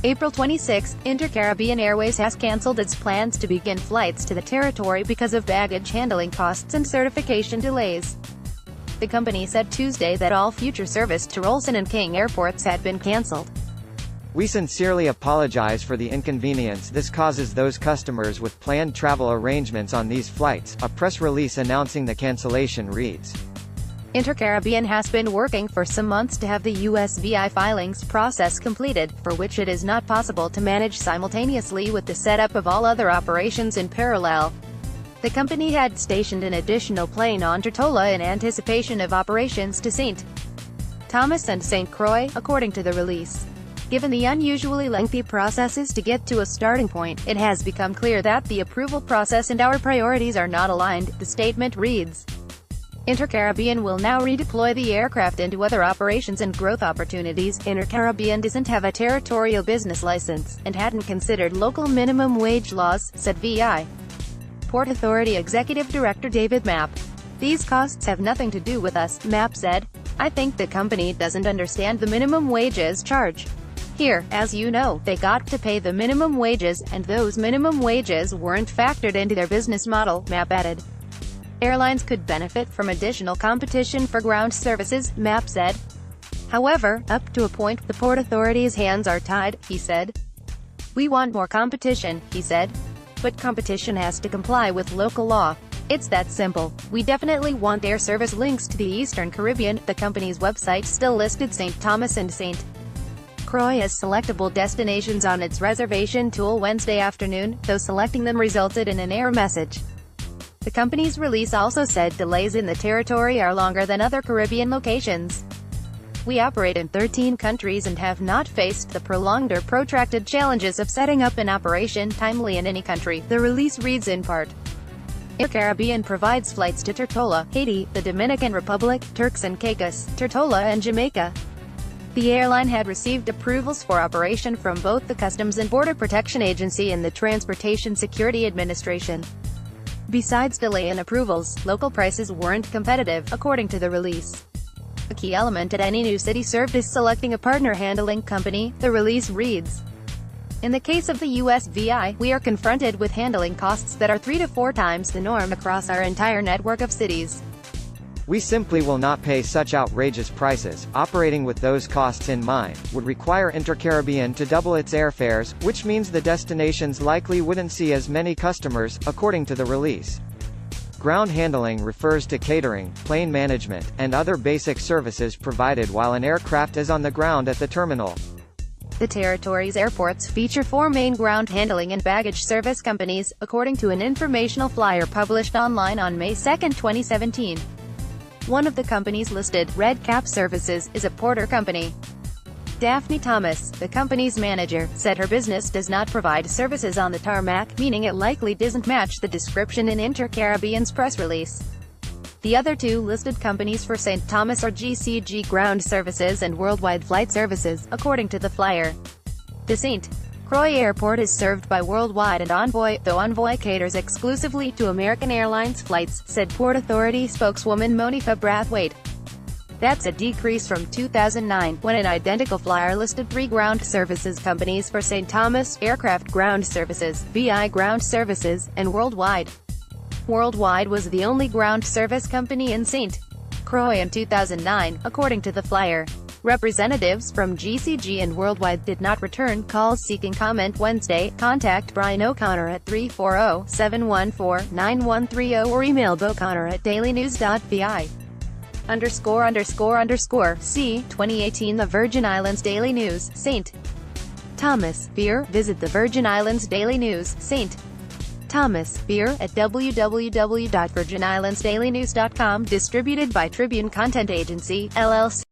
April 26, InterCaribbean Airways has cancelled its plans to begin flights to the territory because of baggage handling costs and certification delays. The company said Tuesday that all future service to Rohlsen and King airports had been cancelled. "We sincerely apologize for the inconvenience this causes those customers with planned travel arrangements on these flights," a press release announcing the cancellation reads. InterCaribbean has been working for some months to have the USVI filings process completed, for which it is not possible to manage simultaneously with the setup of all other operations in parallel. The company had stationed an additional plane on Tortola in anticipation of operations to St. Thomas and St. Croix, according to the release. Given the unusually lengthy processes to get to a starting point, it has become clear that the approval process and our priorities are not aligned, the statement reads. InterCaribbean will now redeploy the aircraft into other operations and growth opportunities. InterCaribbean doesn't have a territorial business license, and hadn't considered local minimum wage laws, said VI. Port Authority Executive Director David Mapp. "These costs have nothing to do with us," Mapp said. "I think the company doesn't understand the minimum wages charge. Here, as you know, they got to pay the minimum wages, and those minimum wages weren't factored into their business model," Mapp added. Airlines could benefit from additional competition for ground services, Mapp said. However, up to a point, the Port Authority's hands are tied, he said. "We want more competition," he said. "But competition has to comply with local law. It's that simple. We definitely want air service links to the Eastern Caribbean." The company's website still listed St. Thomas and St. Croix as selectable destinations on its reservation tool Wednesday afternoon, though selecting them resulted in an error message. The company's release also said delays in the territory are longer than other Caribbean locations. "We operate in 13 countries and have not faced the prolonged or protracted challenges of setting up an operation timely in any country," the release reads in part. InterCaribbean provides flights to Tortola, Haiti, the Dominican Republic, Turks and Caicos, Tortola and Jamaica. The airline had received approvals for operation from both the Customs and Border Protection Agency and the Transportation Security Administration. Besides delay in approvals, local prices weren't competitive, according to the release. A key element at any new city served is selecting a partner handling company, the release reads. "In the case of the USVI, we are confronted with handling costs that are 3 to 4 times the norm across our entire network of cities. We simply will not pay such outrageous prices. Operating with those costs in mind would require InterCaribbean to double its airfares, which means the destinations likely wouldn't see as many customers," according to the release. Ground handling refers to catering, plane management, and other basic services provided while an aircraft is on the ground at the terminal. The territory's airports feature 4 main ground handling and baggage service companies, according to an informational flyer published online on May 2, 2017. One of the companies listed, Red Cap Services, is a porter company. Daphne Thomas, the company's manager, said her business does not provide services on the tarmac, meaning it likely doesn't match the description in InterCaribbean's press release. The other 2 listed companies for St. Thomas are GCG Ground Services and Worldwide Flight Services, according to the flyer. The St. Croix Airport is served by Worldwide and Envoy, though Envoy caters exclusively to American Airlines flights, said Port Authority spokeswoman Monifa Brathwaite. That's a decrease from 2009, when an identical flyer listed 3 ground services companies for St. Thomas, Aircraft Ground Services, VI Ground Services, and Worldwide. Worldwide was the only ground service company in St. Croix in 2009, according to the flyer. Representatives from GCG and Worldwide did not return calls seeking comment Wednesday. Contact Brian O'Connor at 340-714-9130 or email boconnor@dailynews.vi. ____C 2018 The Virgin Islands Daily News, St. Thomas, Beer. Visit the Virgin Islands Daily News, St. Thomas, Beer, at www.virginislandsdailynews.com. Distributed by Tribune Content Agency, LLC.